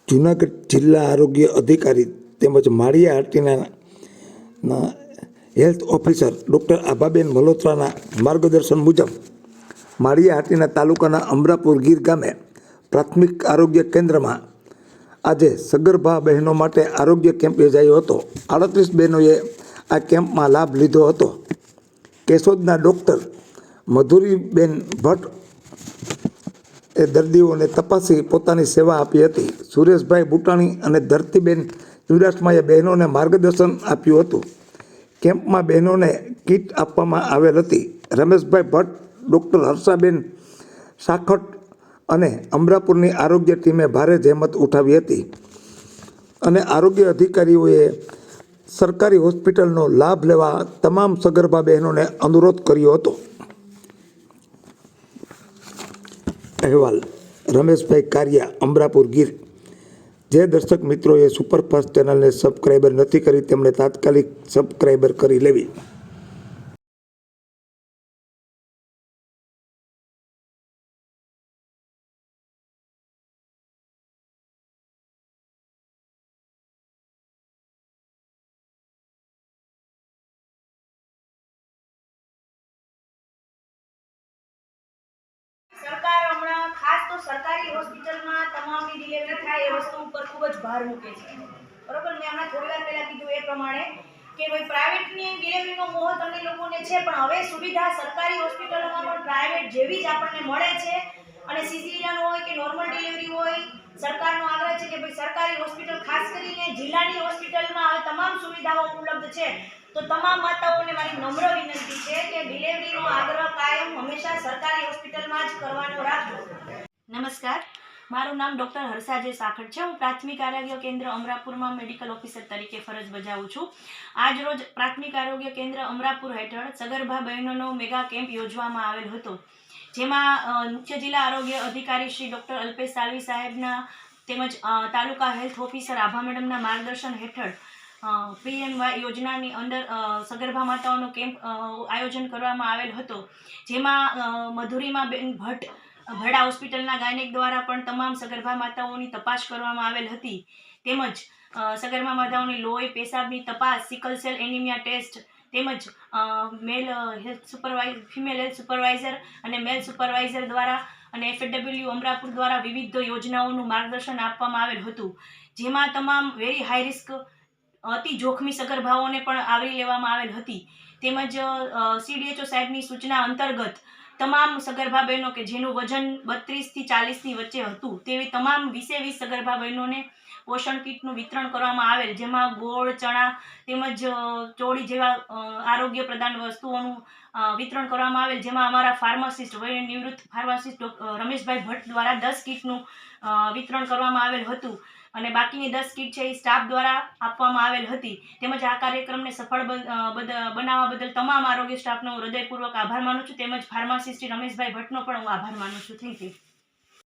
જૂનાગઢ જિલ્લા આરોગ્ય અધિકારી તેમજ Maliya Hatina health officer doctor Abhaben મલ્હોત્રાના માર્ગદર્શન મુજબ માળિયા હાટીના તાલુકાના અમરાપુર ગીર ગામે પ્રાથમિક આરોગ્ય કેન્દ્રમાં આજે સગર્ભા બહેનો માટે આરોગ્ય કેમ્પ યોજાયો હતો। 38 બહેનોએ આ કેમ્પમાં લાભ લીધો હતો। કેશોદના ડૉક્ટર મધુરીબેન ભટ્ટ એ દર્દીઓને તપાસી પોતાની સેવા આપી હતી। સુરેશભાઈ બુટાણી અને ધરતીબેન ચુડાસમાએ બહેનોને માર્ગદર્શન આપ્યું હતું। કેમ્પમાં બહેનોને કીટ આપવામાં આવેલ હતી। રમેશભાઈ ભટ્ટ, ડૉક્ટર હર્ષાબેન સાખટ અને અમરાપુરની આરોગ્ય ટીમે ભારે જહેમત ઉઠાવી હતી અને આરોગ્ય અધિકારીઓએ સરકારી હોસ્પિટલનો લાભ લેવા તમામ સગર્ભા બહેનોને અનુરોધ કર્યો હતો। અહેવાલ રમેશભાઈ કારિયા, અમરાપુર ગીર। જે દર્શક મિત્રોએ સુપરફાસ્ટ ચેનલને સબસ્ક્રાઈબર નથી કરી તેમણે તાત્કાલિક સબસ્ક્રાઈબર કરી લેવી। સરકાર હમણાં ખાસ તો સરકારી હોસ્પિટલમાં તમામની ડિલિવરી થાય એ વસ્તુ ઉપર ખૂબ જ ભાર મૂકે છે, બરોબર। મેં હમણાં થોડી વાર પહેલાં કીધું એ પ્રમાણે કે ભાઈ પ્રાઇવેટની ડિલિવરીનો મોહ તમને લોકોને છે, પણ હવે સુવિધા સરકારી હોસ્પિટલોમાં પણ પ્રાઇવેટ જેવી જ આપણને મળે છે અને સિઝેરિયન હોય કે નોર્મલ ડિલિવરી હોય, સરકારનો આગ્રહ છે કે ભાઈ સરકારી હોસ્પિટલ ખાસ કરીને જિલ્લાની હોસ્પિટલમાં હવે તમામ સુવિધાઓ ઉપલબ્ધ છે। તો તમામ માતાઓને મારી નમ્ર વિનંતી છે કે ડિલિવરીનો આગ્રહ કાયમ હંમેશા સરકારી હોસ્પિટલમાં જ કરવાનો રાખજો। નમસ્કાર, મારું નામ ડૉક્ટર હર્ષા જે સાખટ છે। હું પ્રાથમિક આરોગ્ય કેન્દ્ર અમરાપુરમાં મેડિકલ ઓફિસર તરીકે ફરજ બજાવું છું। આજ રોજ પ્રાથમિક આરોગ્ય કેન્દ્ર અમરાપુર હેઠળ સગર્ભા બહેનોનો મેગા કેમ્પ યોજવામાં આવેલ હતો, જેમાં મુખ્ય જિલ્લા આરોગ્ય અધિકારી શ્રી ડૉક્ટર અલ્પેશ સાલવી સાહેબના તેમજ તાલુકા હેલ્થ ઓફિસર આભા મેડમના માર્ગદર્શન હેઠળ PMY યોજનાની અંદર સગર્ભા માતાઓનો કેમ્પ આયોજન કરવામાં આવેલ હતો, જેમાં મધુરીમાં બેન ભટ્ટ ભડા હોસ્પિટલના ગાયનેક દ્વારા પણ તમામ સગર્ભા માતાઓની તપાસ કરવામાં આવેલ હતી। તેમજ સગર્ભા માતાઓની લોહી, પેશાબની તપાસ, સિકલ સેલ એનિમિયા ટેસ્ટ તેમજ ફિમેલ હેલ્થ સુપરવાઇઝર અને મેલ સુપરવાઇઝર દ્વારા અને FW અમરાપુર દ્વારા વિવિધ યોજનાઓનું માર્ગદર્શન આપવામાં આવેલ હતું, જેમાં તમામ વેરી હાઈ રિસ્ક અતિ જોખમી સગર્ભાઓને પણ આવરી લેવામાં આવેલ હતી। તેમજ CDHO સાહેબની સૂચના અંતર્ગત તમામ સગર્ભા બહેનો કે જેનું વજન 32 થી 40ની વચ્ચે હતું તેવી તમામ 20 સગર્ભા બહેનોને પોષણ કીટનું વિતરણ કરવામાં આવેલ, જેમાં ગોળ, ચણા તેમજ ચોળી જેવા આરોગ્ય પ્રદાન વસ્તુઓનું વિતરણ કરવામાં આવેલ, જેમાં અમારા ફાર્માસિસ્ટ વય નિવૃત્ત ફાર્માસિસ્ટ રમેશભાઈ ભટ્ટ દ્વારા 10 કીટનું વિતરણ કરવામાં આવેલ હતું અને બાકીની 10 કીટ છે એ સ્ટાફ દ્વારા આપવામાં આવેલ હતી। તેમજ આ કાર્યક્રમને સફળ બનાવવા બદલ તમામ આરોગ્ય સ્ટાફનો હું હૃદયપૂર્વક આભાર માનું છું, તેમજ ફાર્માસિસ્ટ રમેશભાઈ ભટ્ટનો પણ હું આભાર માનું છું। Thank you.